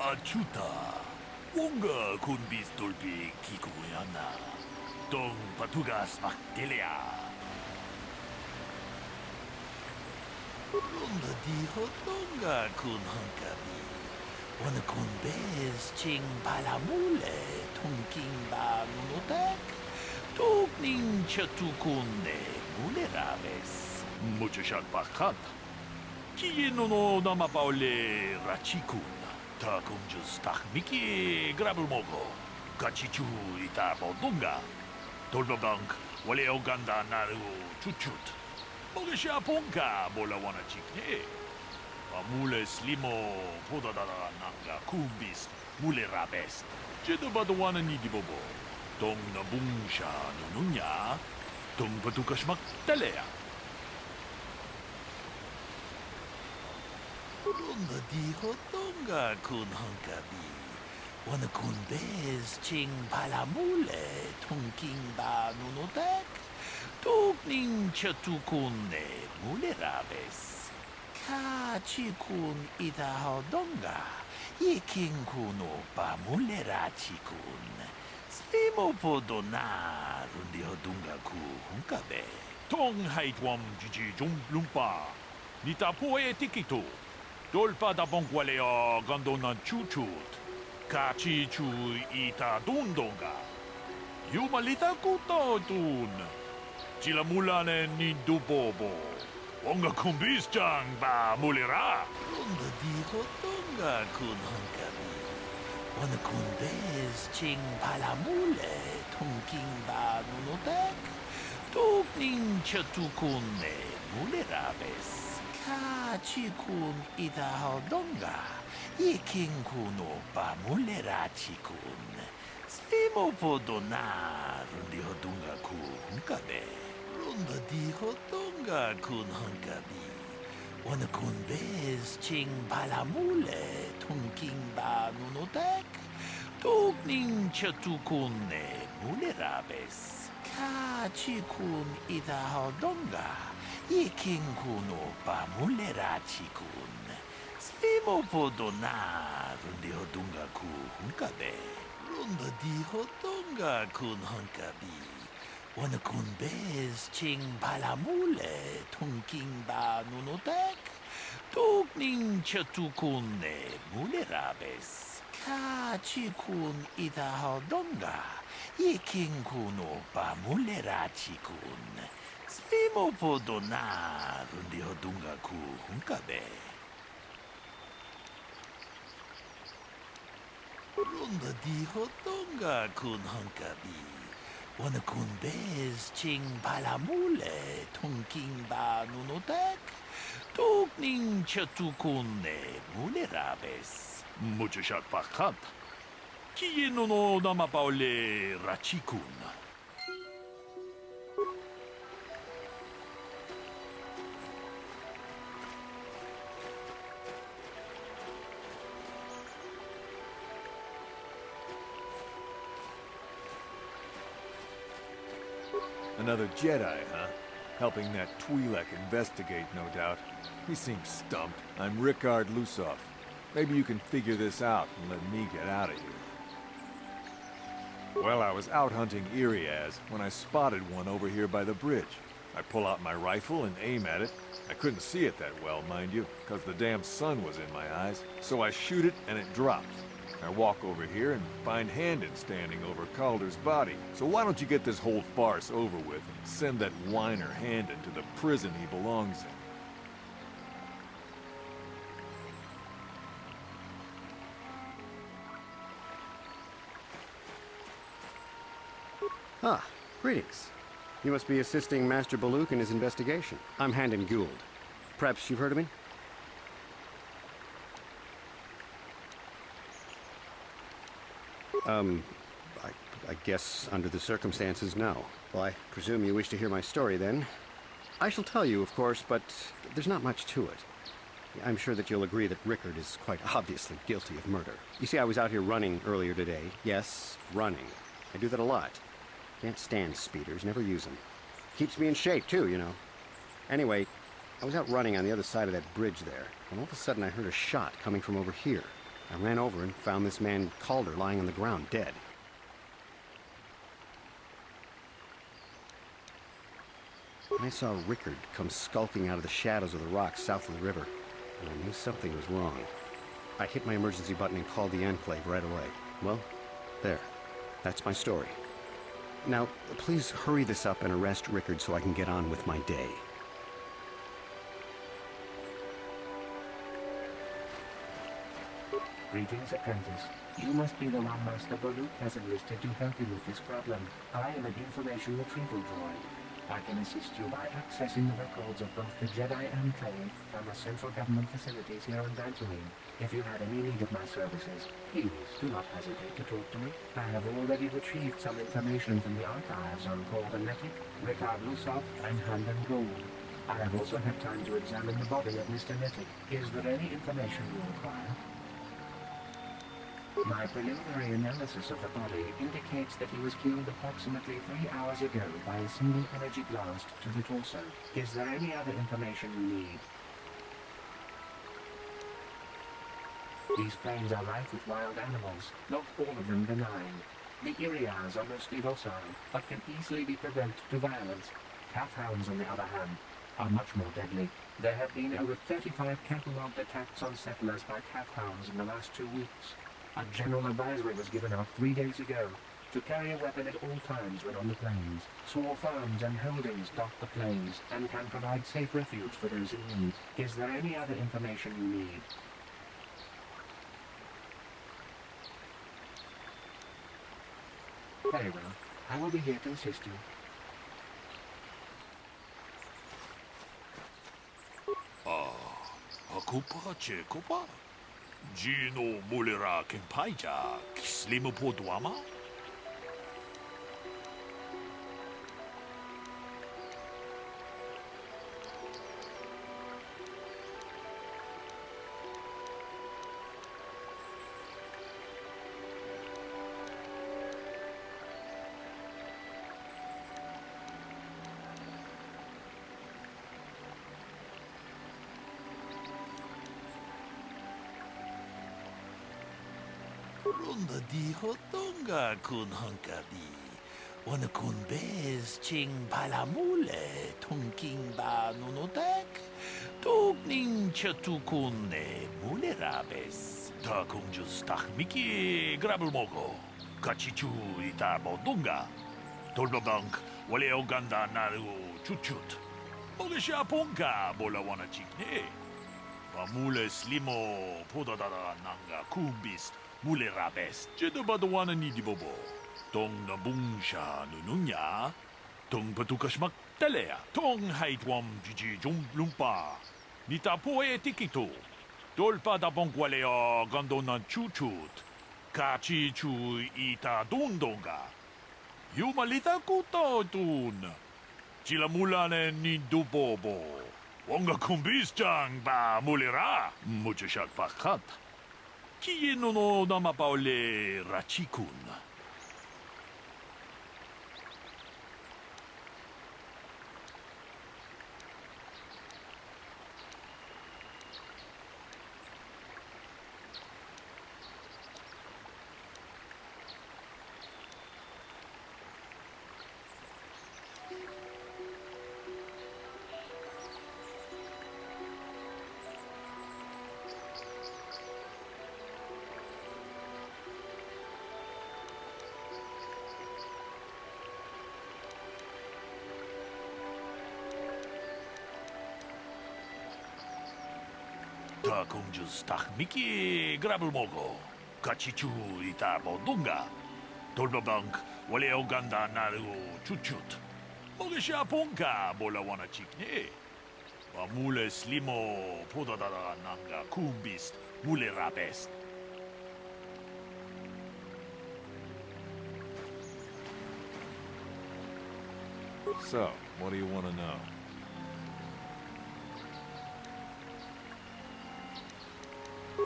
Acuta, 뭔가 군비스 돌비 기구였나? 동 바투가스 막딜리아. ronda dijo tonga kun hankabi. Wana kun bez ching balamule tongking ba nunotak. Tokning chatukune muleraves. Mucho shat bakat. Kienono namapaule rachikun. 다 공주스 딱 미끼 그라블 먹고 같이 주 있다 보던가 돌바방크 원래 오간다 나루 추추트 먹으셔 본가 몰라 원하 찍네 물레 슬리모 보다다다 난가 쿰비스 물레 라베스 제도 봐도 와는 이디 보보 동나 붕샤 누누냐 동바두가시 막 달래야 ronda dijo tonga kun hankabi. Wana kun bez ching balamule tongking ba nunotak. Tokning chatukune muleraves. Ka chikun itaho donga. Yiking kuno ba mulera chikun. Slimo podona rundiho dunga ku hunkabe. Tong haitwam jiji jum lumpa. Nita poe tikito. 돌바다 봉과레어 건도는 추추트 같이 주 이타 돈동가 유말리타 꾸떠둔 지라물라네 닌두보보 뭔가 콤비스장 바 물리라 론다 디호 동가 군 한가비 어느 군데스 칭 발라물레 통킹 바 누노닥 똑닝 셔투군네 물레라베스 카치군 이다호 동가 이킹군오 바물레라치군 슬리모포도나 룬디호 동가 군 hunkabe 론다 디호 동가 군 hunkabi 어느 군베스 칭 발라물레 통킹 바 누노닥 똑닝 셔투군네 물레라베스 카치군 이다호 동가 이킹군오 바물레라치군 슬리모포도나 룬디호 동가 구 hunkabe 론다 디호 동가 군 hunkabi 어느 군베스 칭 발라물레 통킹 바 누노닥 똑닝 셔투군네 물레라베스 카치군 이다호 동가 이킹군오 바물레라치군 슬리모포도나 룬디호 동가 구 hunkabe 론다 디호 동가 군 hunkabi 어느 군베스 칭 발라물레 통킹 바 누노닥 똑닝 셔투군네 물레라베스 무cho 샷 바칸 키에노노 나마파올레 라치군 Another Jedi, huh? Helping that Twi'lek investigate, no doubt. He seems stumped. I'm Ricard Lusov. Maybe you can figure this out and let me get out of here. Well, I was out hunting Iriaz when I spotted one over here by the bridge. I pull out my rifle and aim at it. I couldn't see it that well, mind you, because the damn sun was in my eyes. So I shoot it and it drops. I walk over here and find Handon standing over Calder's body. So why don't you get this whole farce over with and send that whiner Handon to the prison he belongs in? Ah, greetings. You must be assisting Master Baluk in his investigation. I'm Handon Gould. Perhaps you've heard of me? I guess under the circumstances, no. Well, I presume you wish to hear my story, then. I shall tell you, of course, but there's not much to it. I'm sure that you'll agree that Rickard is quite obviously guilty of murder. You see, I was out here running earlier today. Yes, running. I do that a lot. Can't stand speeders, never use them. Keeps me in shape, too, you know. Anyway, I was out running on the other side of that bridge there, and all of a sudden I heard a shot coming from over here. I ran over and found this man Calder lying on the ground, dead. I saw Rickard come skulking out of the shadows of the rocks south of the river, and I knew something was wrong. I hit my emergency button and called the Enclave right away. Well, there. That's my story. Now, please hurry this up and arrest Rickard so I can get on with my day. Greetings, apprentice. You must be the one Master Baluk has enlisted to help you with this problem. I am an information retrieval droid. I can assist you by accessing the records of both the Jedi Enclave and the central government facilities here on Dantooine. If you had any need of my services, please do not hesitate to talk to me. I have already retrieved some information from the archives on CruznMJD, Ricard Lusov, and Handon Gould. I have also had time to examine the body of Mr. Nettic. Is there any information you require? My preliminary analysis of the body indicates that he was killed approximately 3 hours ago by a single energy blast to the torso. Is there any other information you need? These plains are rife with wild animals, not all of them benign. The Iriaz are mostly docile, but can easily be provoked to violence. Calf hounds, on the other hand, are much more deadly. There have been over 35 catalogued attacks on settlers by calf hounds in the last 2 weeks. A general advisory was given out 3 days ago to carry a weapon at all times when on the plains. Small farms and holdings dot the plains and can provide safe refuge for those in need. Is there any other information you need? Very well. I will be here to assist you. Akupa Chekopa? Gino Mulera Kempaija, Slimu Podwama? Runda di hotonga kun hankabi. Wana kun bez ching palamule tonking ba nunotek. Togning chatukun ne mulerabes. Ta kung just miki grabelmogo. Kachichu ita bodunga. Tolbabank wale oganda naru chuchut. Mogesha ponka bola wana chikne. Pamule slimo podadada nanga kumbist. Mule rabes, jedabadawana ni di bobo. Tong nabungsha nununya, tong patukashmak talea, tong haitwam jiji jum lumpa. Nita poe tikito, tolpa da bonkwalea gandona chuchut, kachi chu ita dundonga. Yumalita kuto tun, chilamulane ni dubobo. Wonga kumbis jang ba mulera, muchashak pakat. Qui no namapaole Rachikun? Donga 공주스 닭미끼 그라블 먹어. 같이 주 이따 보던가. 돌바방크 원래 오간다 나르고 추추트. 먹으샤 본가 몰라 원하 찍네. 와 물레 슬리모 보다다다 난가 쿰비스 물레 라베스. So, what do you want to know?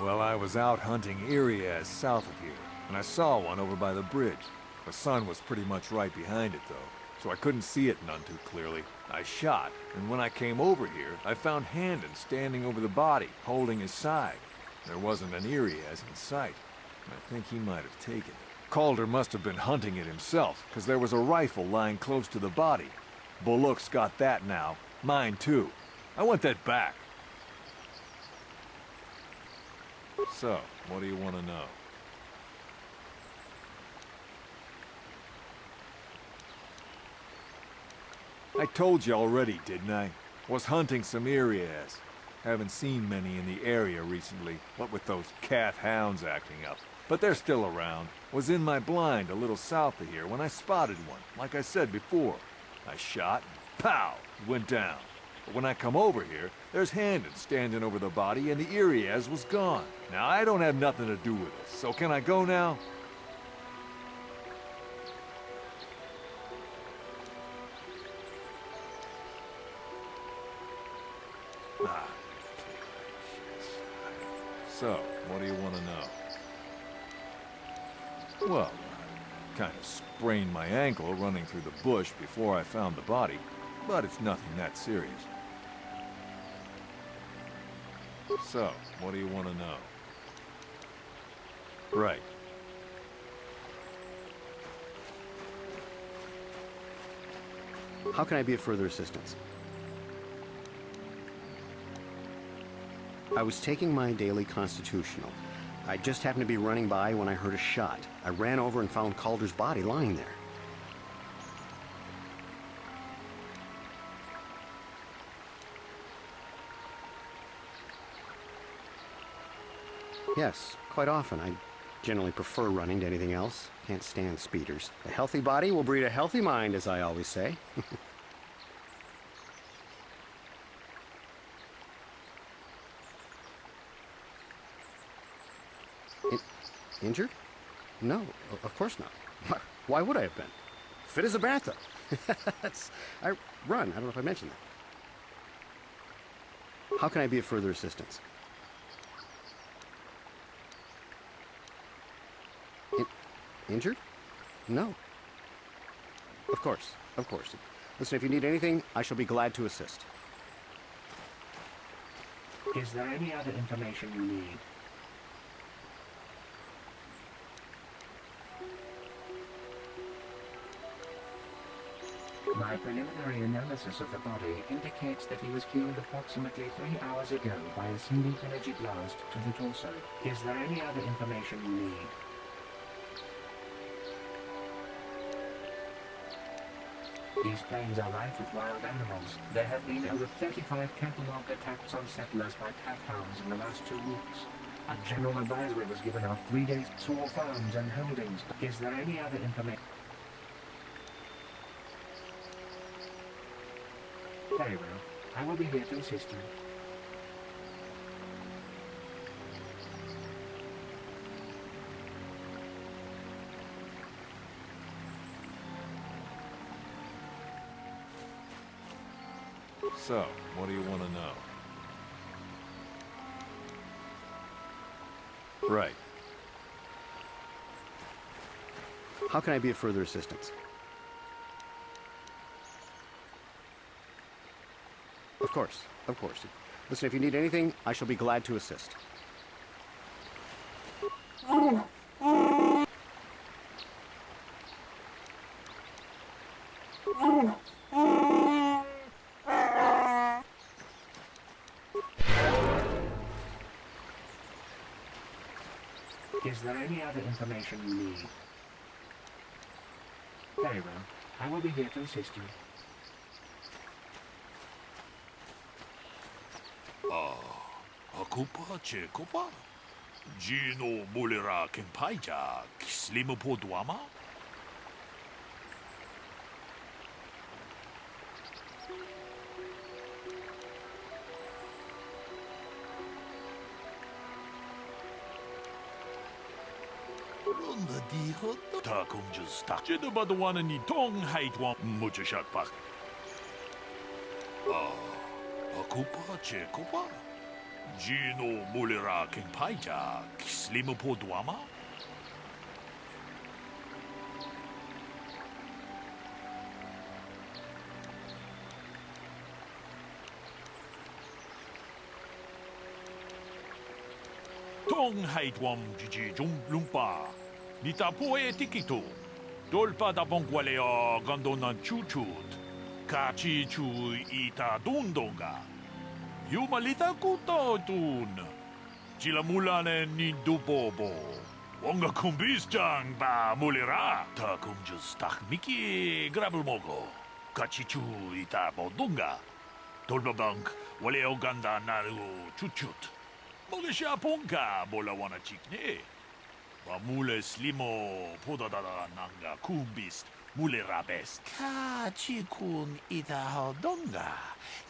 Well, I was out hunting Irias south of here, and I saw one over by the bridge. The sun was pretty much right behind it, though, so I couldn't see it none too clearly. I shot, and when I came over here, I found Handon standing over the body, holding his side. There wasn't an Irias in sight. I think he might have taken it. Calder must have been hunting it himself, because there was a rifle lying close to the body. Bullock's got that now. Mine, too. I want that back. So, what do you want to know? I told you already, didn't I? Was hunting some Irias. Haven't seen many in the area recently, what with those cat hounds acting up. But they're still around. Was in my blind a little south of here when I spotted one, like I said before. I shot, and pow, he went down. But when I come over here, there's Handon standing over the body and the Irias was gone. Now, I don't have nothing to do with this, so can I go now? Ah, so, what do you want to know? Well, I kind of sprained my ankle running through the bush before I found the body, but it's nothing that serious. So, what do you want to know? Right. How can I be of further assistance? I was taking my daily constitutional. I just happened to be running by when I heard a shot. I ran over and found Calder's body lying there. Yes, quite often. I generally prefer running to anything else. Can't stand speeders. A healthy body will breed a healthy mind, as I always say. Injured? No, of course not. Why would I have been? Fit as a bathtub. I run. I don't know if I mentioned that. How can I be of further assistance? Injured? No. Of course, of course. Listen, if you need anything, I shall be glad to assist. Is there any other information you need? My preliminary analysis of the body indicates that he was killed approximately 3 hours ago by a single energy blast to the torso. Is there any other information you need? These plains are rife with wild animals. There have been over 35 catalogued attacks on settlers by cat hounds in the last 2 weeks. A general advisory was given out 3 days to all farms and holdings. Is there any other information? Very well. I will be here to assist you. So, what do you want to know? Right. How can I be of further assistance? Of course, of course. Listen, if you need anything, I shall be glad to assist. Is there any other information you need? Very well. I will be here to assist you. Akupa Chekopa? Gino Mulera Kempaija, Slimopoduama? Ta kung just tak. Jeda ba the one ni tong height one mucho shot pak. Akupa Chekopa? Gino Mulera Kempaija, Slimopoduama? Tong height one jiji jung lumpa. Nita poe tikito. Dolpa da bongwaleo gandona chuchut. Kachi chu ita dundonga. Yumalita kuto tun. Chilamulane ni dubobo. Wonga kumbisjang ba mulera. Ta kumjus tak miki grabelmogo. Kachi chu ita bodunga. Dolpa bank waleo ganda naru chuchut. Mogesha ponka bola wana chikne. Mule slimo podadada nanga kumbist mule rabes. Kachikun ita hodonga.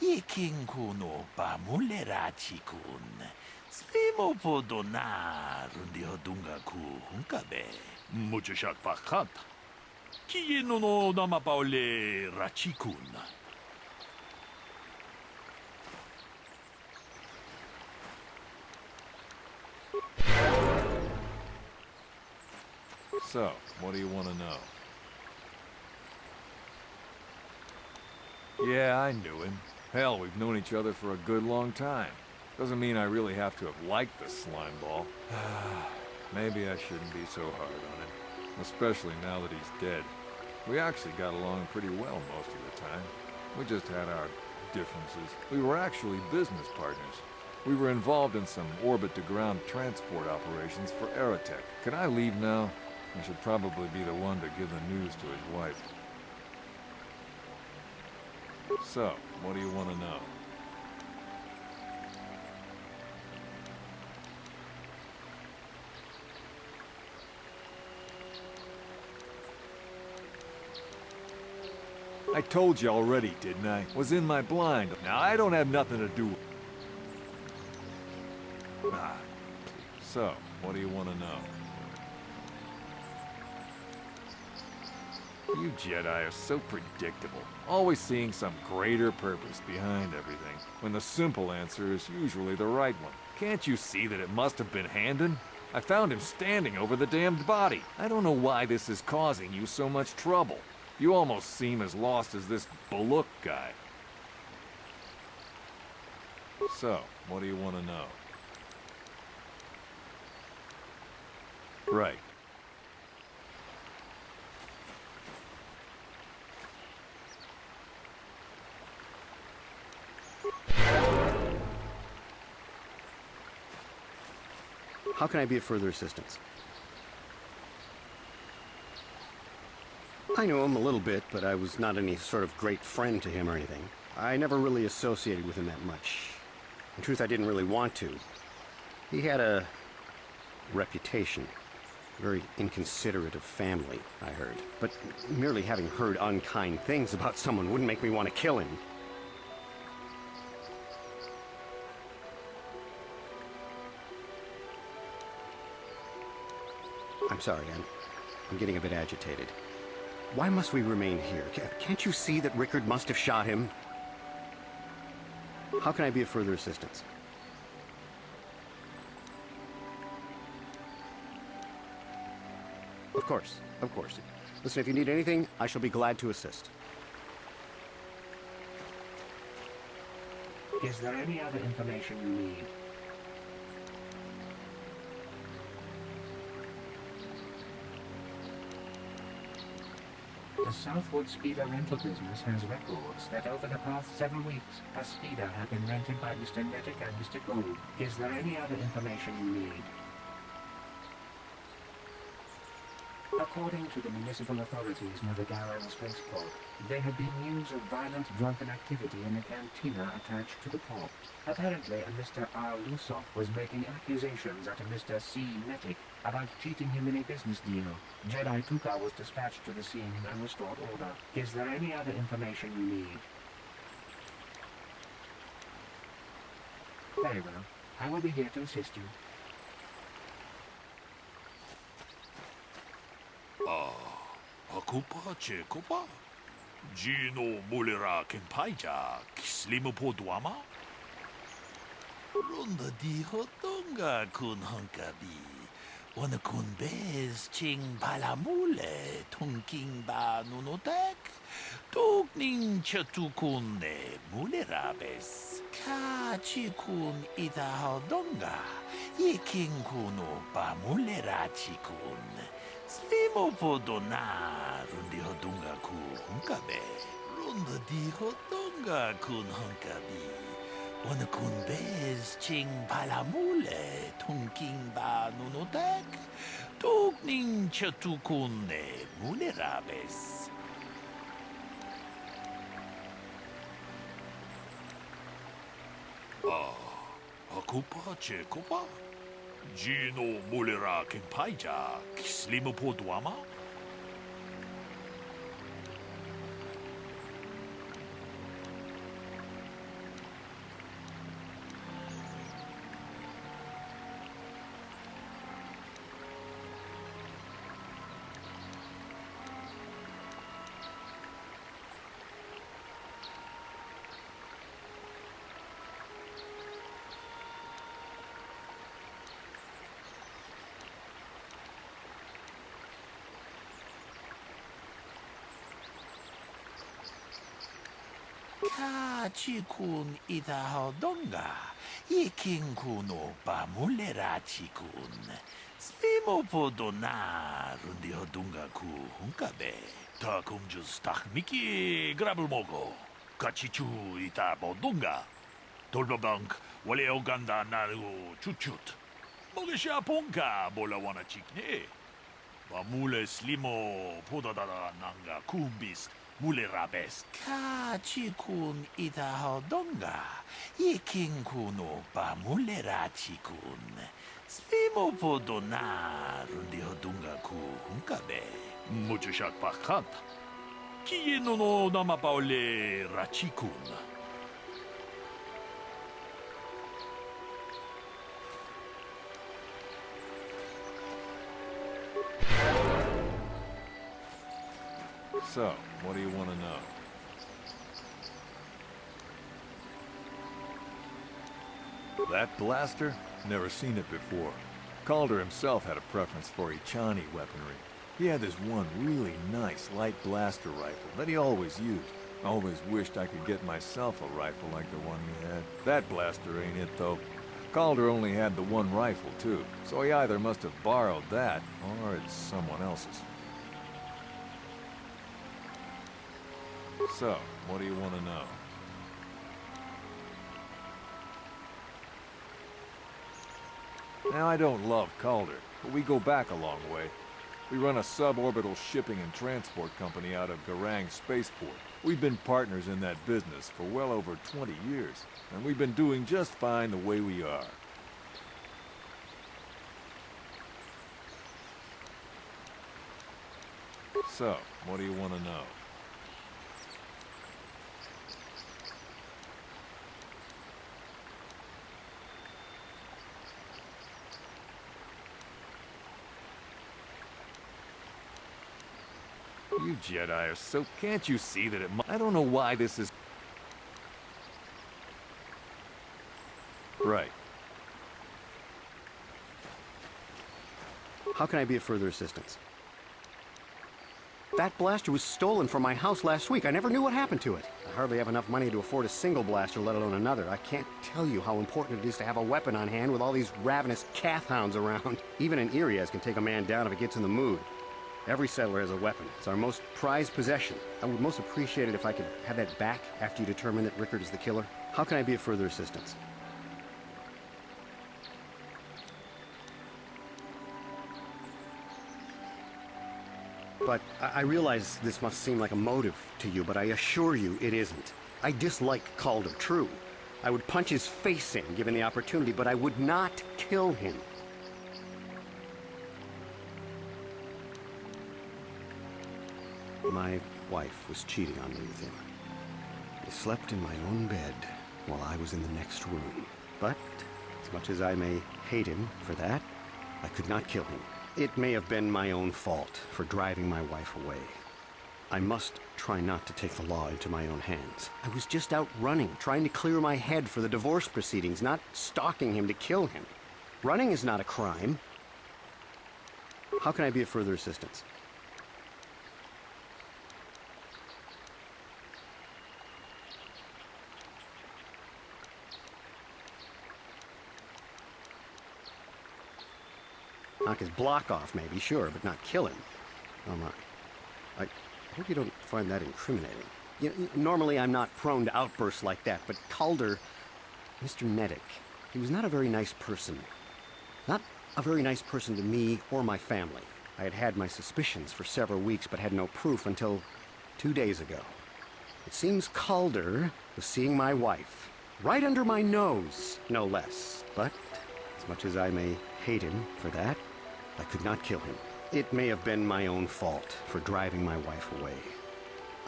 Yikin kuno pa mule rachikun. Slimo podona rundi hodunga ku hunkabe. Mucho shak pakat. Kiyeno no nama paole rachikun. So, what do you want to know? Yeah, I knew him. Hell, we've known each other for a good long time. Doesn't mean I really have to have liked the slime ball. Maybe I shouldn't be so hard on him. Especially now that he's dead. We actually got along pretty well most of the time. We just had our differences. We were actually business partners. We were involved in some orbit-to-ground transport operations for Aerotech. Can I leave now? I should probably be the one to give the news to his wife. So, what do you want to know? I told you already, didn't I? Was in my blind. Now, I don't have nothing to do with... So, what do you want to know? You Jedi are so predictable, always seeing some greater purpose behind everything, when the simple answer is usually the right one. Can't you see that it must have been Handon? I found him standing over the damned body. I don't know why this is causing you so much trouble. You almost seem as lost as this Baluk guy. So, what do you want to know? Right. How can I be of further assistance? I knew him a little bit, but I was not any sort of great friend to him or anything. I never really associated with him that much. In truth, I didn't really want to. He had a reputation. Very inconsiderate of family, I heard. But merely having heard unkind things about someone wouldn't make me want to kill him. I'm sorry, I'm getting a bit agitated. Why must we remain here? Can't you see that Rickard must have shot him? How can I be of further assistance? Of course, of course. Listen, if you need anything, I shall be glad to assist. Is there any other information you need? The Southwood Speeder rental business has records that over the past several weeks, a speeder had been rented by Mr. Nettic and Mr. Gould. Is there any other information you need? According to the municipal authorities near the Garrow spaceport, there had been news of violent drunken activity in a cantina attached to the port. Apparently, a Mr. R. Lusoff was making accusations at a Mr. C. Metic about cheating him in a business deal. Jedi Tuka was dispatched to the scene and restored order. Is there any other information you need? Very well. I will be here to assist you. Akupa Chekopa? Gino Mulera Kenpaija, Kislimu Podwama? Runda di Hotonga kun Hunkabi. Wana kun bez ching palamule, tunking ba nunotek. Tukning chatukune mulerabes. Ka chikun ita hodonga. Yiking kuno ba mulera chikun. Slimo podona rundi hodunga ku hunkabe. Runda di hodunga kun hunkabi. Wana kun bez ching palamule tunking ba nunotek. Tukning chatukune mulerabes. Akupa Chekopa? Gino Mulera Kenpaija, Kislimu Podwama? Ka chikun ita hodonga, yiking kuno ba mulera chikun. Slimo podona rundi hodunga ku hunkabe. Ta kumjus tak miki grabelmogo. Kachichu ita bodunga. Tolbabank wale oganda naru chuchut. Mogesha ponka bola wana chikne. Ba mule slimo podadara nanga kumbist. Mulerabes. Ka chikun ita hodonga. Yiking kuno ba mulera chikun. Slimo podona rundi hodunga ku hunkabe. Mucho shak pakant. Kiye no nama paole rachikun. So, what do you want to know? That blaster? Never seen it before. Calder himself had a preference for Ichani weaponry. He had this one really nice light blaster rifle that he always used. Always wished I could get myself a rifle like the one he had. That blaster ain't it, though. Calder only had the one rifle, too, so he either must have borrowed that, or it's someone else's. So, what do you want to know? Now, I don't love Calder, but we go back a long way. We run a suborbital shipping and transport company out of Garang Spaceport. We've been partners in that business for well over 20 years, and we've been doing just fine the way we are. So, what do you want to know? You Jedi are so... Can't you see that it... I don't know why this is... Right. How can I be of further assistance? That blaster was stolen from my house last week. I never knew what happened to it. I hardly have enough money to afford a single blaster, let alone another. I can't tell you how important it is to have a weapon on hand with all these ravenous cath hounds around. Even an Irias can take a man down if it gets in the mood. Every settler has a weapon. It's our most prized possession. I would most appreciate it if I could have that back after you determine that Rickard is the killer. How can I be of further assistance? But I realize this must seem like a motive to you, but I assure you it isn't. I dislike Calder, true. I would punch his face in given the opportunity, but I would not kill him. My wife was cheating on me with him. I slept in my own bed while I was in the next room. But, as much as I may hate him for that, I could not kill him. It may have been my own fault for driving my wife away. I must try not to take the law into my own hands. I was just out running, trying to clear my head for the divorce proceedings, not stalking him to kill him. Running is not a crime. How can I be of further assistance? Knock his block off, maybe, sure, but not kill him. Oh my. I hope you don't find that incriminating. Normally I'm not prone to outbursts like that, but Calder, Mr. Neddick, he was not a very nice person. Not a very nice person to me or my family. I had had my suspicions for several weeks, but had no proof until 2 days ago. It seems Calder was seeing my wife, right under my nose, no less. But, as much as I may hate him for that, I could not kill him. It may have been my own fault for driving my wife away.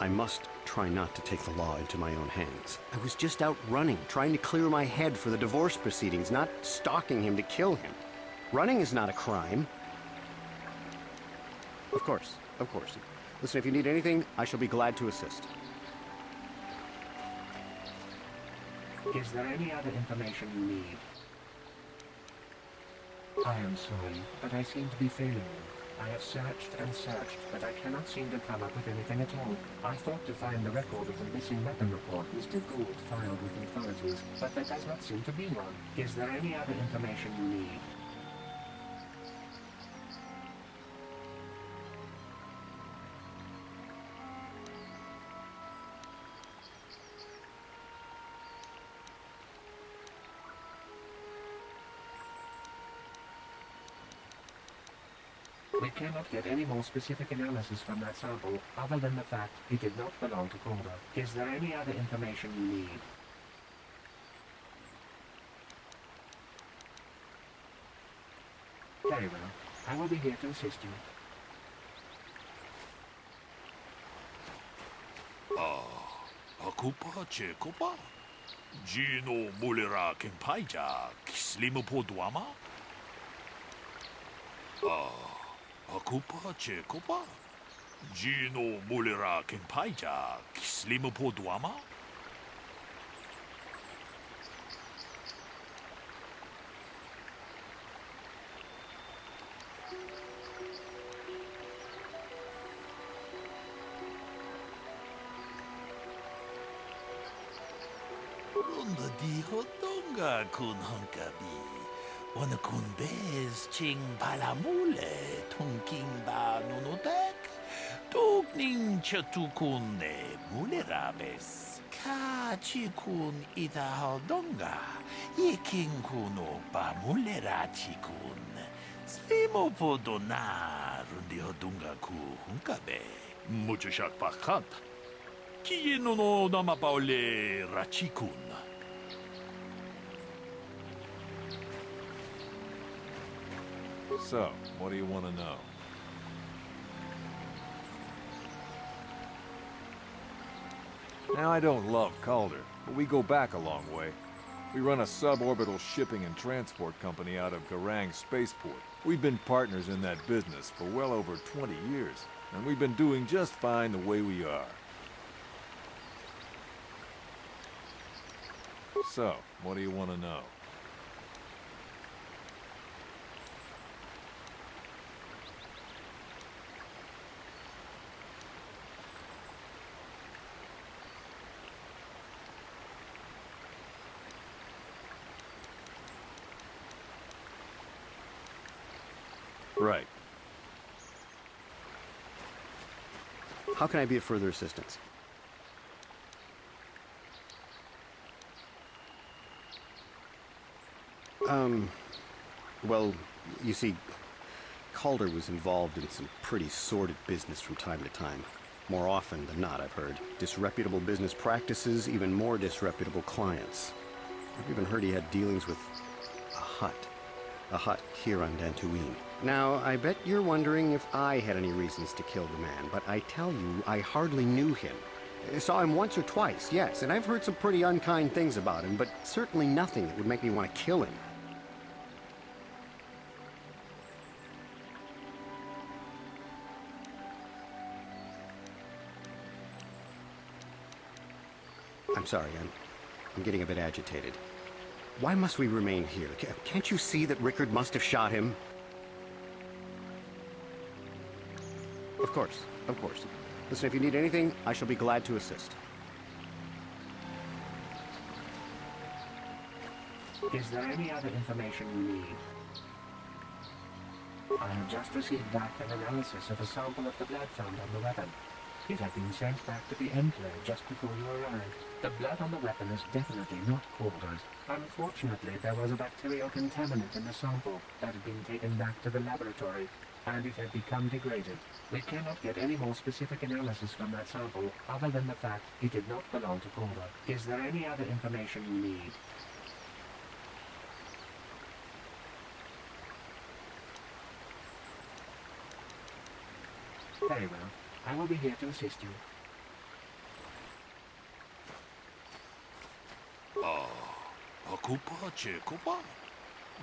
I must try not to take the law into my own hands. I was just out running, trying to clear my head for the divorce proceedings, not stalking him to kill him. Running is not a crime. Of course, of course. Listen, if you need anything, I shall be glad to assist. Is there any other information you need? I am sorry, but I seem to be failing you. I have searched and searched, but I cannot seem to come up with anything at all. I thought to find the record of the missing weapon report Mr. Gould filed with the authorities, but there does not seem to be one. Is there any other information you need? We cannot get any more specific analysis from that sample, other than the fact it did not belong to Calder. Is there any other information you need? Very well. I will be here to assist you. Akupa Chekopa? Gino Mulera Kempaija, Kislimupo Duama? Akupa Chekopa? Gino Mulera Kempaija, Kislimupo Duama? Ronda di hotonga kun hankabi. Wana kun bez ching palamule tunking ba nunotek. Tukning chatukun ne mulerabes. Ka chikun ita hodonga. Yeking kuno ba mulerachikun. Slimo podona rundi hodunga ku hunkabe. Mucho shak pakat. Kieno no namapaole rachikun. So, what do you want to know? Now, I don't love Calder, but we go back a long way. We run a suborbital shipping and transport company out of Garang Spaceport. We've been partners in that business for well over 20 years, and we've been doing just fine the way we are. So, what do you want to know? Right. How can I be of further assistance? Well, you see, Calder was involved in some pretty sordid business from time to time. More often than not, I've heard. Disreputable business practices, even more disreputable clients. I've even heard he had dealings with a hut. A hut here on Dantooine. Now, I bet you're wondering if I had any reasons to kill the man, but I tell you, I hardly knew him. I saw him once or twice, yes, and I've heard some pretty unkind things about him, but certainly nothing that would make me want to kill him. I'm sorry, I'm getting a bit agitated. Why must we remain here? Can't you see that Rickard must have shot him? Of course, of course. Listen, if you need anything, I shall be glad to assist. Is there any other information you need? I have just received back an analysis of a sample of the blood found on the weapon. It had been sent back to the Enclave just before you arrived. The blood on the weapon is definitely not Calder's. Unfortunately, there was a bacterial contaminant in the sample that had been taken back to the laboratory, and it had become degraded. We cannot get any more specific analysis from that sample other than the fact it did not belong to Calder. Is there any other information you need? Very well. I will be here to assist you. Akupa Chekopa?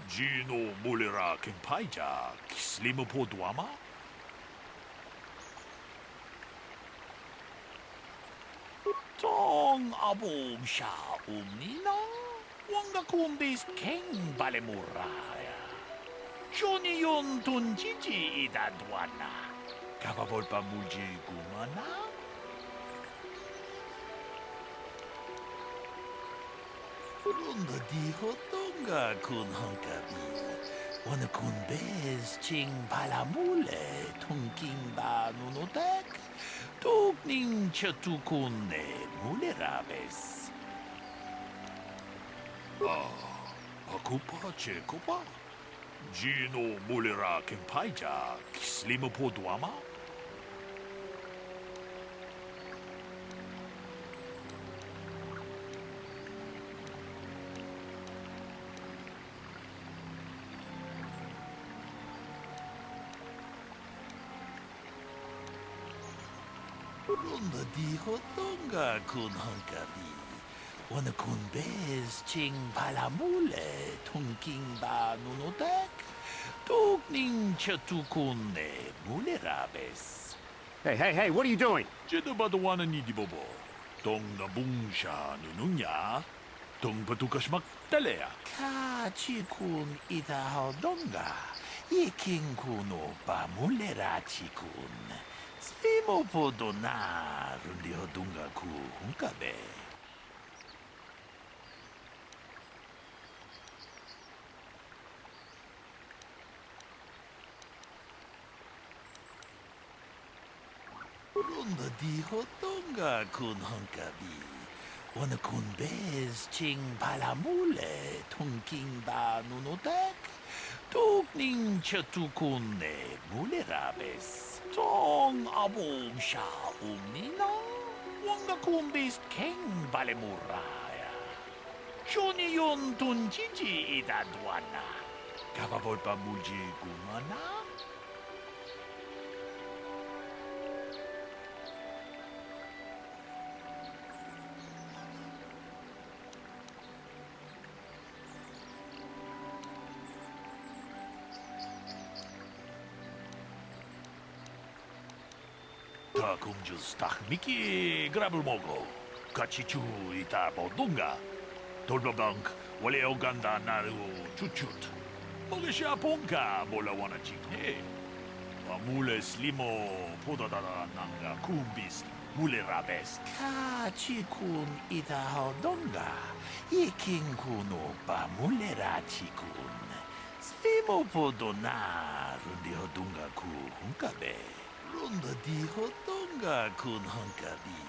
Gino Mulera Kimpaija, Kislimo Podwama? Tong Abom Sha Umnina? Wanga Kumbis King Balemuraya. Johnny Yon Tunjiji Idadwana. Kavavolpa Mulji Gumana? Runda di hotonga kun hankabi. Wana kun bez ching palamule tunking ba nunotek. Tukning chatukune mulerabes. Akupa chekopa? Gino mulera kimpaija kislimo podwama? Runda di hotonga kun hankabi. Wana kun bez ching palamule tunking ba nunotek. Tukning chatukune mulerabes. Hey, what are you doing? Jedabadawana nidi bobo. Tong na bungsha nununya. Tong patukasmak talea. Ka chikun ita hodonga. Yiking kuno pa mulera chikun. Slimo podona rundi hodunga ku hunkabe. Runda di hotonga kun hunkabi. Wana kun bez ching palamule tunking ba nunotek. Tukning chatukune mulerabes. Tong abom sha umnina. Wanga kumbis king balemuraya. Johnny yon tunjiji idadwana. Kavavolpa mulji gumana. Takumjus Miki Grabulmogo, Kachichu ita Bodunga, Tolbabank, Wale Oganda Naru Chuchut, Mogesha Ponka, Bolawana Chikne, Amule Slimo, Podadara Nanga Kumbis, Mule Rabes, Kachikun ita Hodonga, Yiking Kuno Pa Mulera Chikun, Slimo Podona, Rundi Hodunga Ku Hunkabe. Runda di hotonga kun hankabi.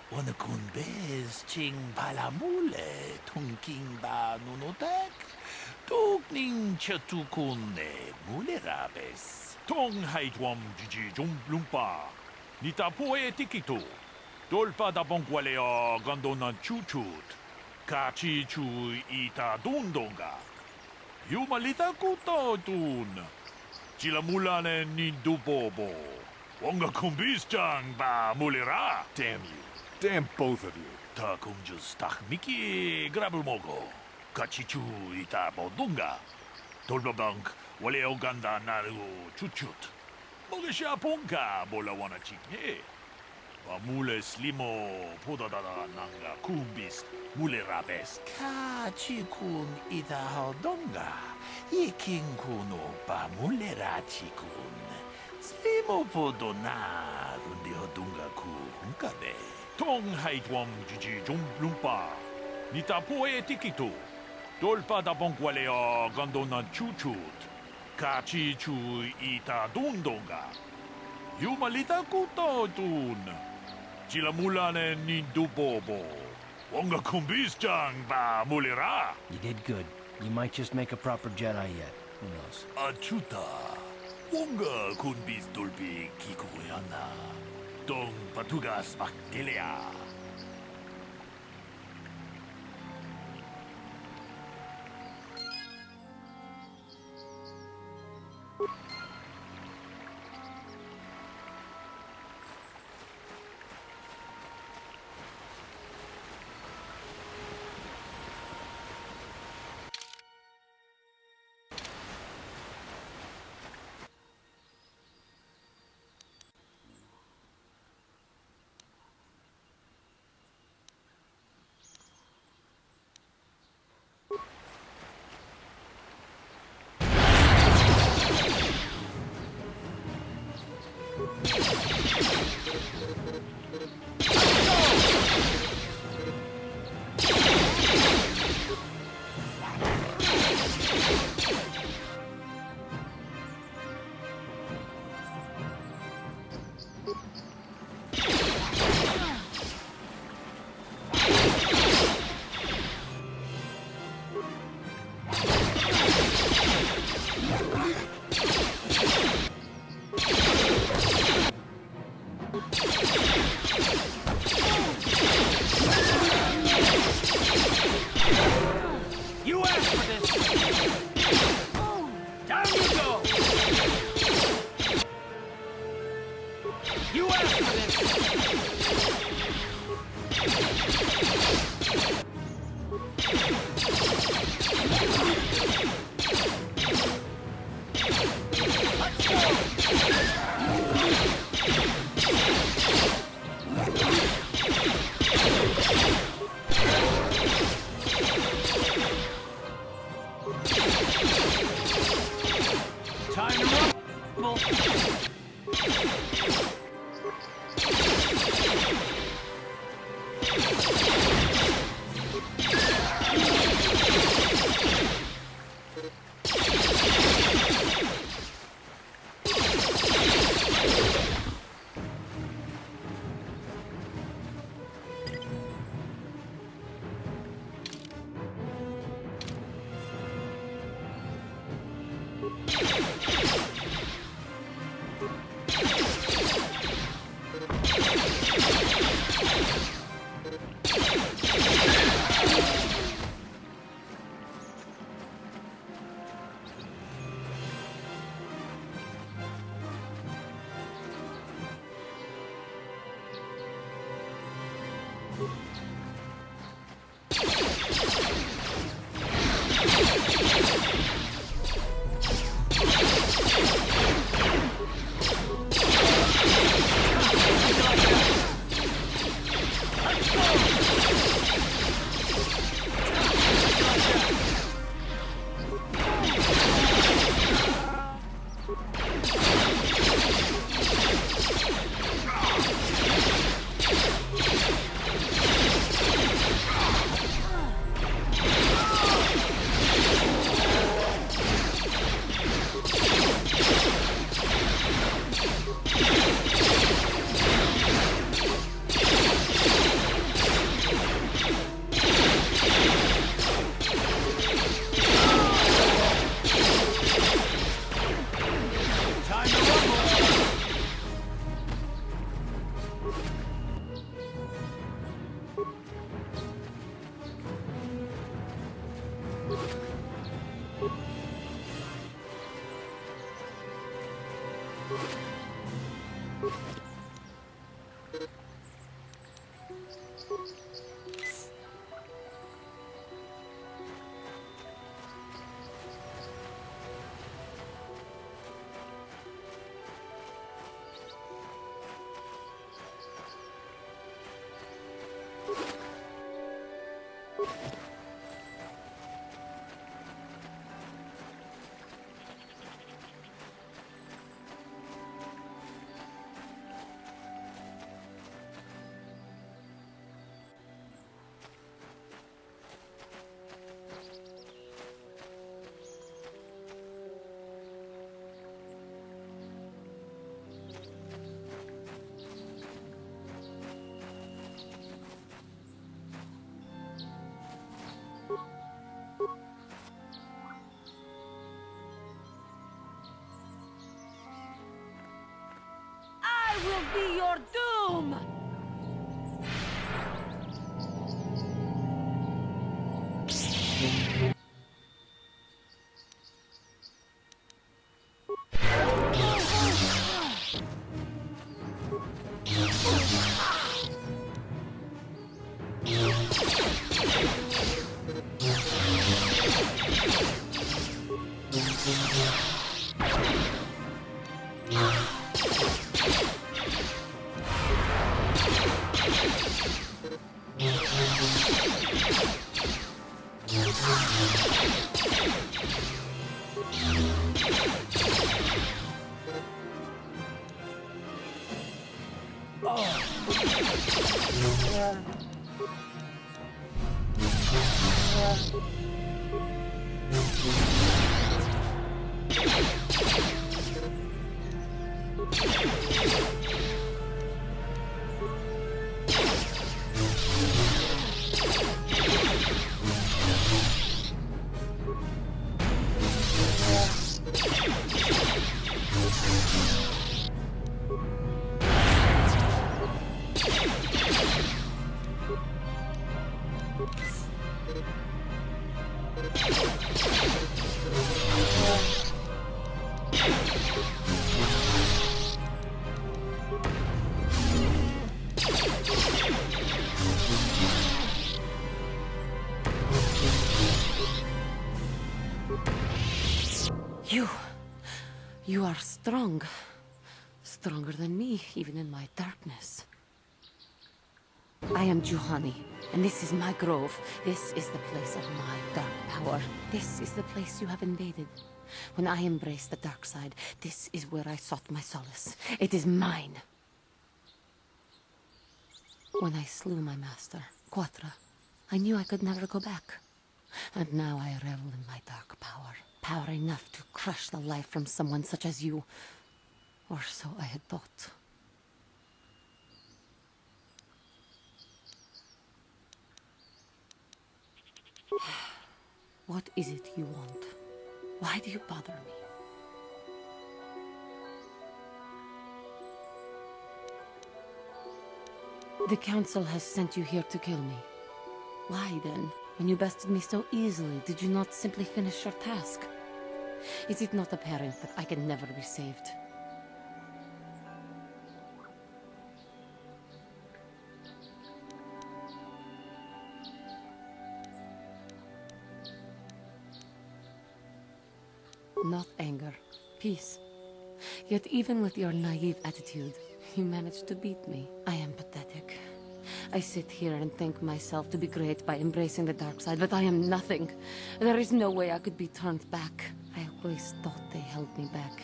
Wana kun bez ching palamule tunking ba nunotek. Tukning chatukune mulerabes. Tong haitwam jiji jum lumpa. Nita poe tikitu. Dolpa da bonkwaleo gandona chuchut. Kachi chu ita dundonga. Yumalita kuto tun. Chila mulane ni dubobo. Wonga kumbis ba mulira. Damn you. Damn both of you. Ta kumjus tak miki grabulmogo. Kachichu ita bodunga. Dolbabank wale oganda naru chuchut. Mogesha ponka bola wana chikne. Mule slimo podadada nanga kumbis mule rabes. Kachikun ita hodonga. Ikin kuno pa mule rachikun. Slimo podona rundi hodunga ku hunkabe. Tong haitwam jiji jum lumpa. Nita poe tikitu. Dolpa da bonkwaleo gandona chuchut. Kachi chu ita dundonga. Yumalita kuto tun. Chila mulane ni dubobo. Wonga kumbis ba mulira. You did good. You might just make a proper Jedi yet. Who knows? Achuta. Wonga kumbis dolpi kikuyana. Dong patugas makdelea. You asked for this! Down you go! You asked for this! Let's go! Time to rumble! I will be your doom! You are strong. Stronger than me, even in my darkness. I am Juhani, and this is my grove. This is the place of my dark power. This is the place you have invaded. When I embraced the dark side, this is where I sought my solace. It is mine. When I slew my master, Quatra, I knew I could never go back. And now I revel in my dark power. Power enough to crush the life from someone such as you. Or so I had thought. What is it you want? Why do you bother me? The Council has sent you here to kill me. Why then? When you bested me so easily, did you not simply finish your task? Is it not apparent that I can never be saved? Not anger, peace. Yet even with your naive attitude, you managed to beat me. I am pathetic. I sit here and think myself to be great by embracing the dark side, but I am nothing. There is no way I could be turned back. I always thought they held me back,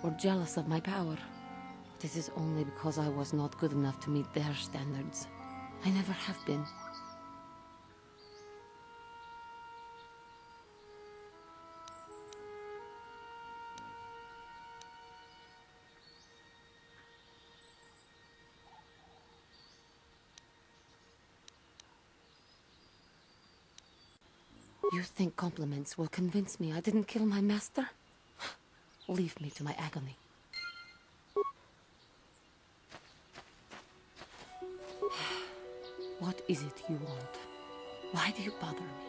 or jealous of my power. This is only because I was not good enough to meet their standards. I never have been. You think compliments will convince me I didn't kill my master? Leave me to my agony. What is it you want? Why do you bother me?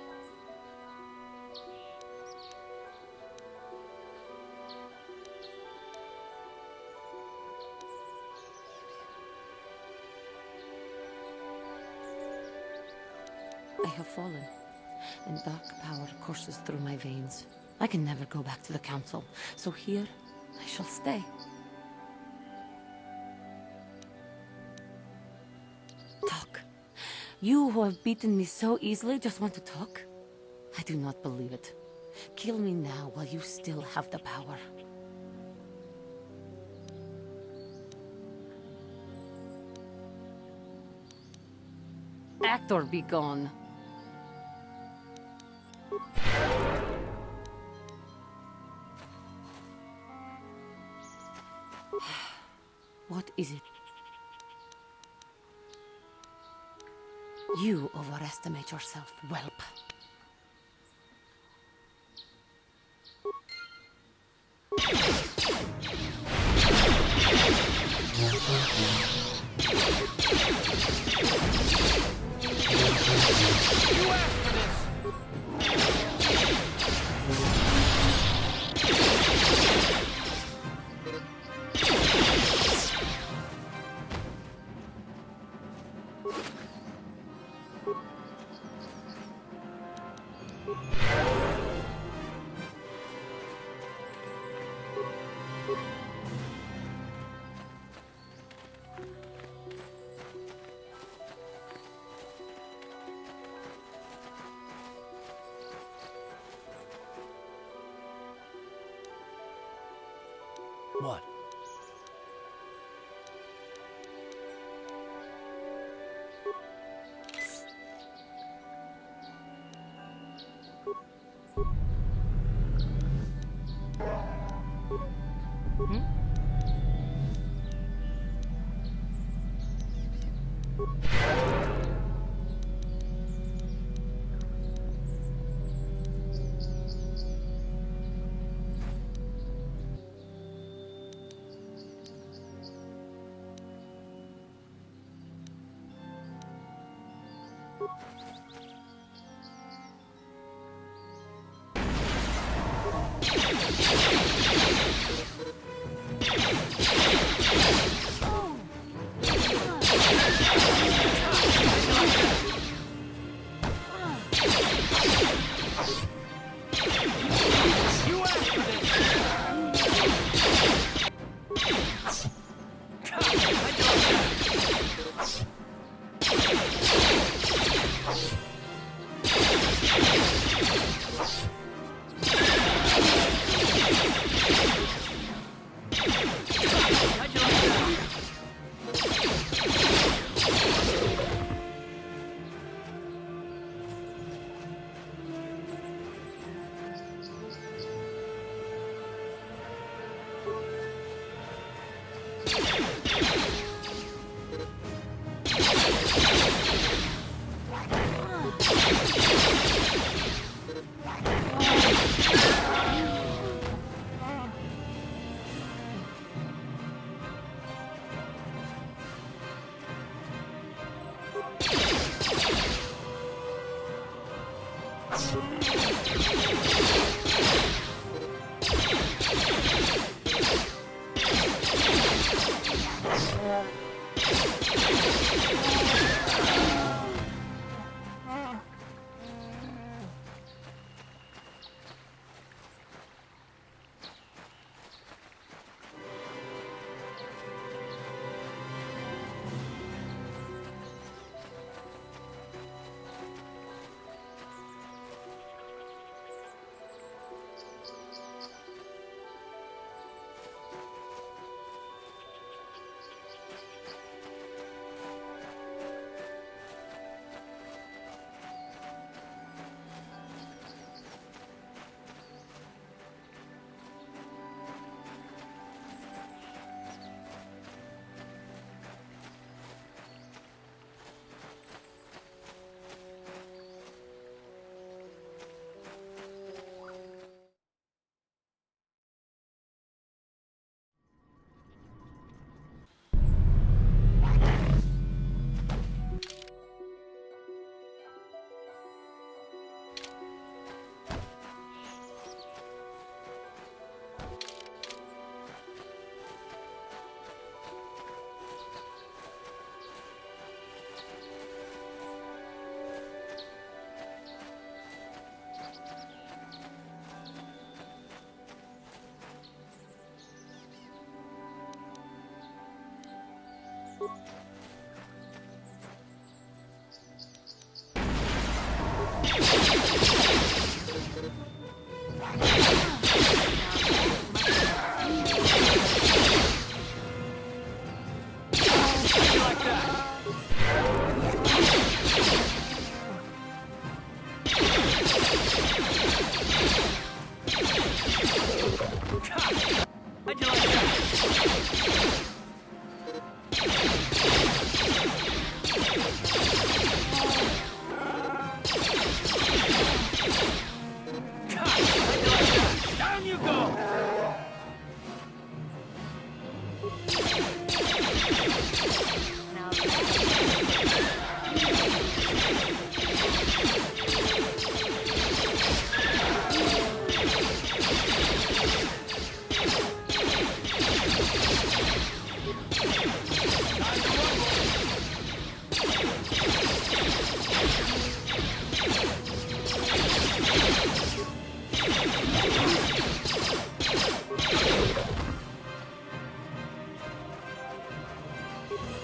I have fallen, and dark power courses through my veins. I can never go back to the council, so here I shall stay. Talk. You who have beaten me so easily just want to talk? I do not believe it. Kill me now while you still have the power. Act or be gone. What is it? You overestimate yourself, whelp. What?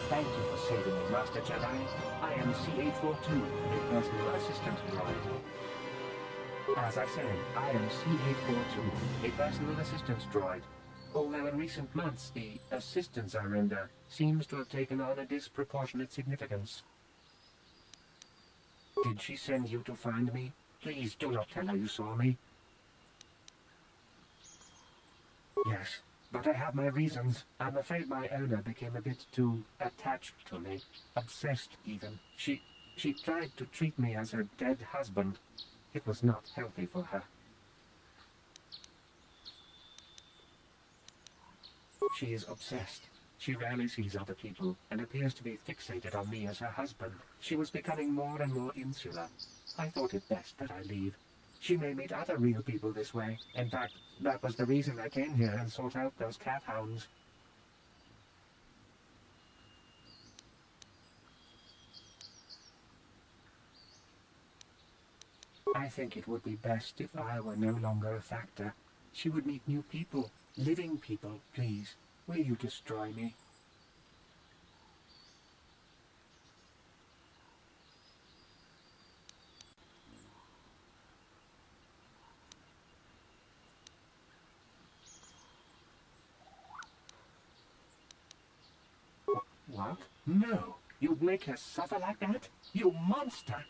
Thank you for saving me, Master Jedi. I am C842, a personal assistant droid. As I said, I am C842, a personal assistance droid. Although in recent months, the assistance I render seems to have taken on a disproportionate significance. Did she send you to find me? Please do not tell her you saw me. Yes, but I have my reasons. I'm afraid my owner became a bit too attached to me. Obsessed, even. She tried to treat me as her dead husband. It was not healthy for her. She is obsessed. She rarely sees other people and appears to be fixated on me as her husband. She was becoming more and more insular. I thought it best that I leave. She may meet other real people this way. In fact, that was the reason I came here and sought out those cat hounds. I think it would be best if I were no longer a factor. She would meet new people, living people. Please, will you destroy me? What? No! You'd make her suffer like that? You monster!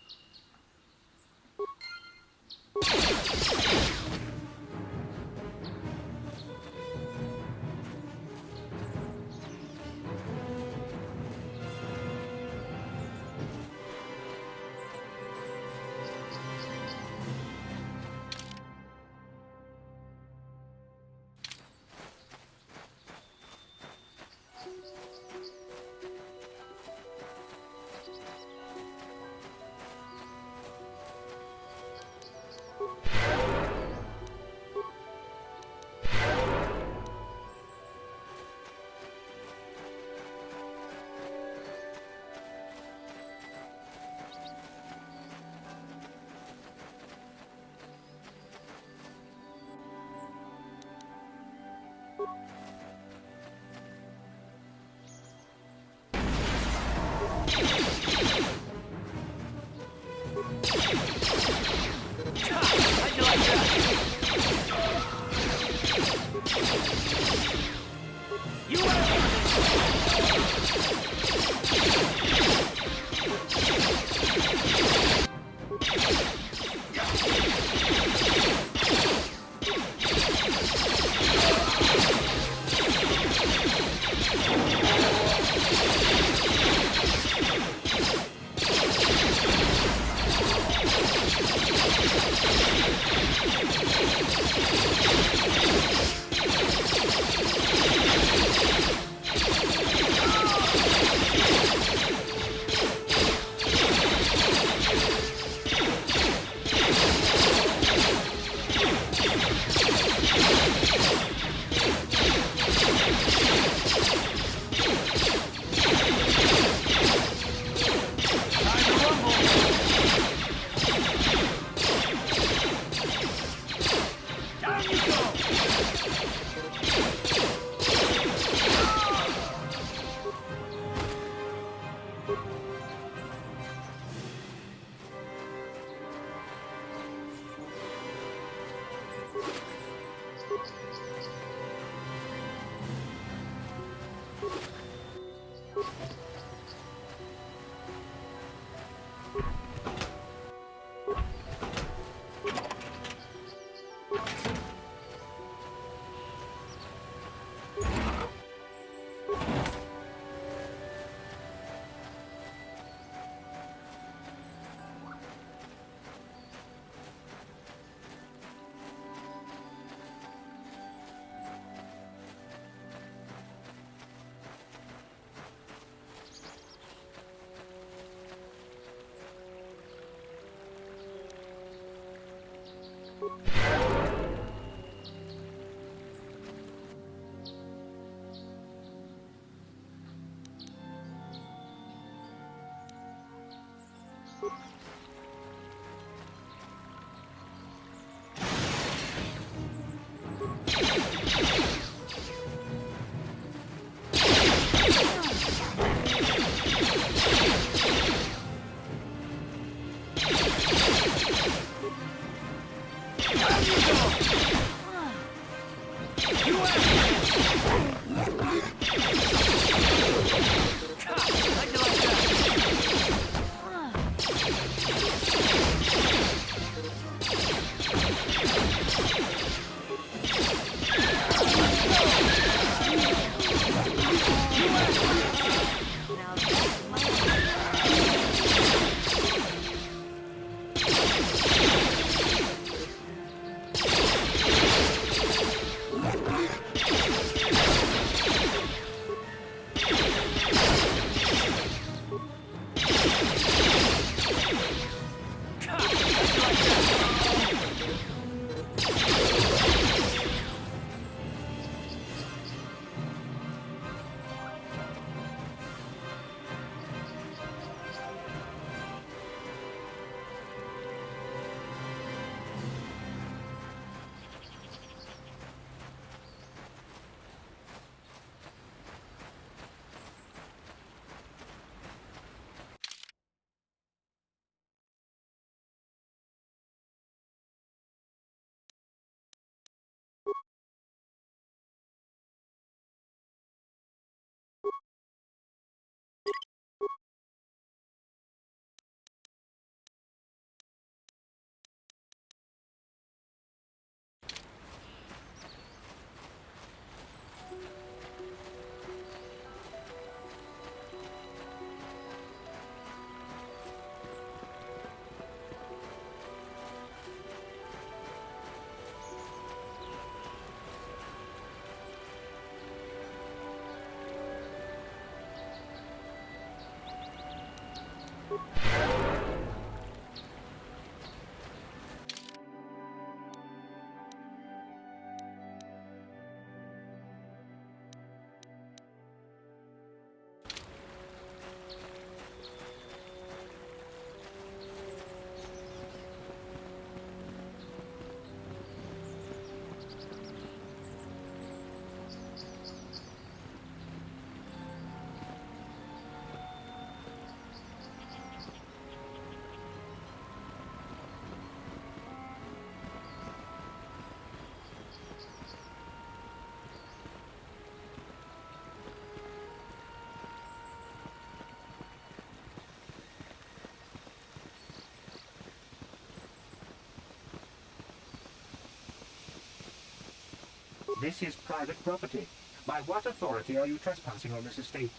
This is private property. By what authority are you trespassing on this estate?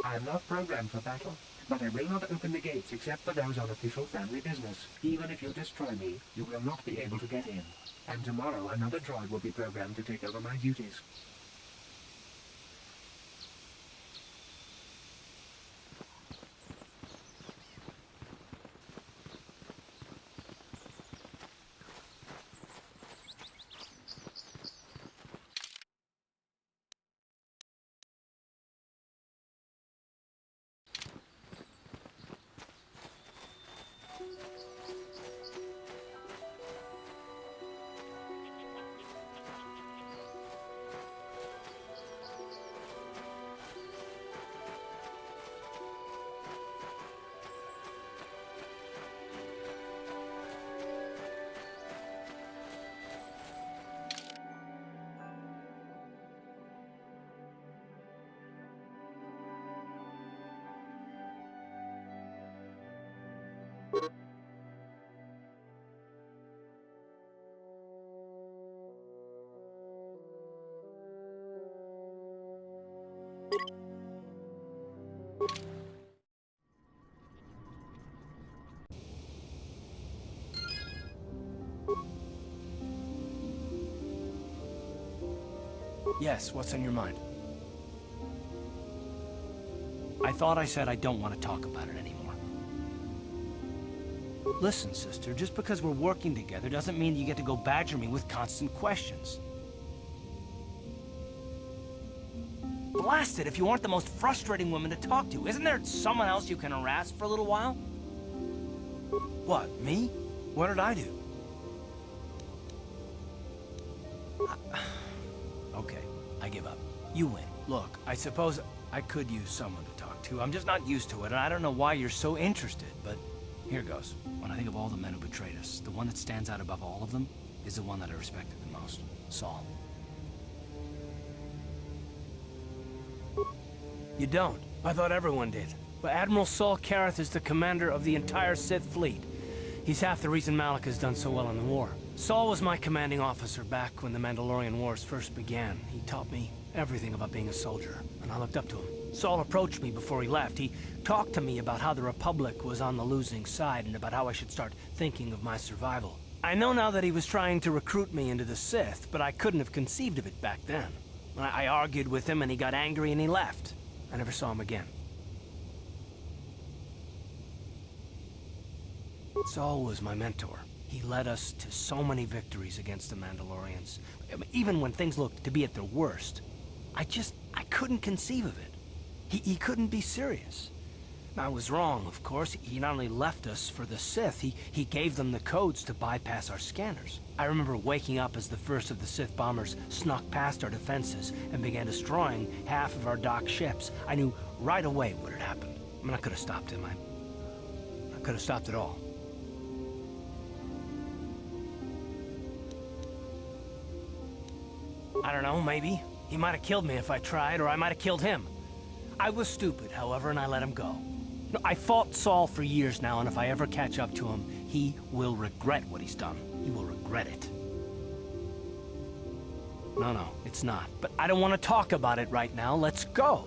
I am not programmed for battle, but I will not open the gates except for those on official family business. Even if you destroy me, you will not be able to get in. And tomorrow another droid will be programmed to take over my duties. Yes, what's on your mind? I thought I said I don't want to talk about it anymore. Listen, sister, just because we're working together doesn't mean you get to go badger me with constant questions. Blast it if you aren't the most frustrating woman to talk to. Isn't there someone else you can harass for a little while? What, me? What did I do? Okay, I give up. You win. Look, I suppose I could use someone to talk to. I'm just not used to it, and I don't know why you're so interested, but here goes. When I think of all the men who betrayed us, the one that stands out above all of them is the one that I respected the most. Saul. You don't? I thought everyone did. But Admiral Saul Kareth is the commander of the entire Sith fleet. He's half the reason Malak has done so well in the war. Saul was my commanding officer back when the Mandalorian Wars first began. He taught me everything about being a soldier, and I looked up to him. Saul approached me before he left. He talked to me about how the Republic was on the losing side and about how I should start thinking of my survival. I know now that he was trying to recruit me into the Sith, but I couldn't have conceived of it back then. I argued with him and he got angry and he left. I never saw him again. Saul was my mentor. He led us to so many victories against the Mandalorians. I mean, even when things looked to be at their worst. I couldn't conceive of it. He couldn't be serious. I was wrong, of course. He not only left us for the Sith, he gave them the codes to bypass our scanners. I remember waking up as the first of the Sith bombers snuck past our defenses and began destroying half of our docked ships. I knew right away what had happened. I mean, I could have stopped him. I could have stopped it all. I don't know, maybe. He might have killed me if I tried, or I might have killed him. I was stupid, however, and I let him go. No, I fought Saul for years now, and if I ever catch up to him, he will regret what he's done. He will regret it. No, it's not. But I don't want to talk about it right now. Let's go.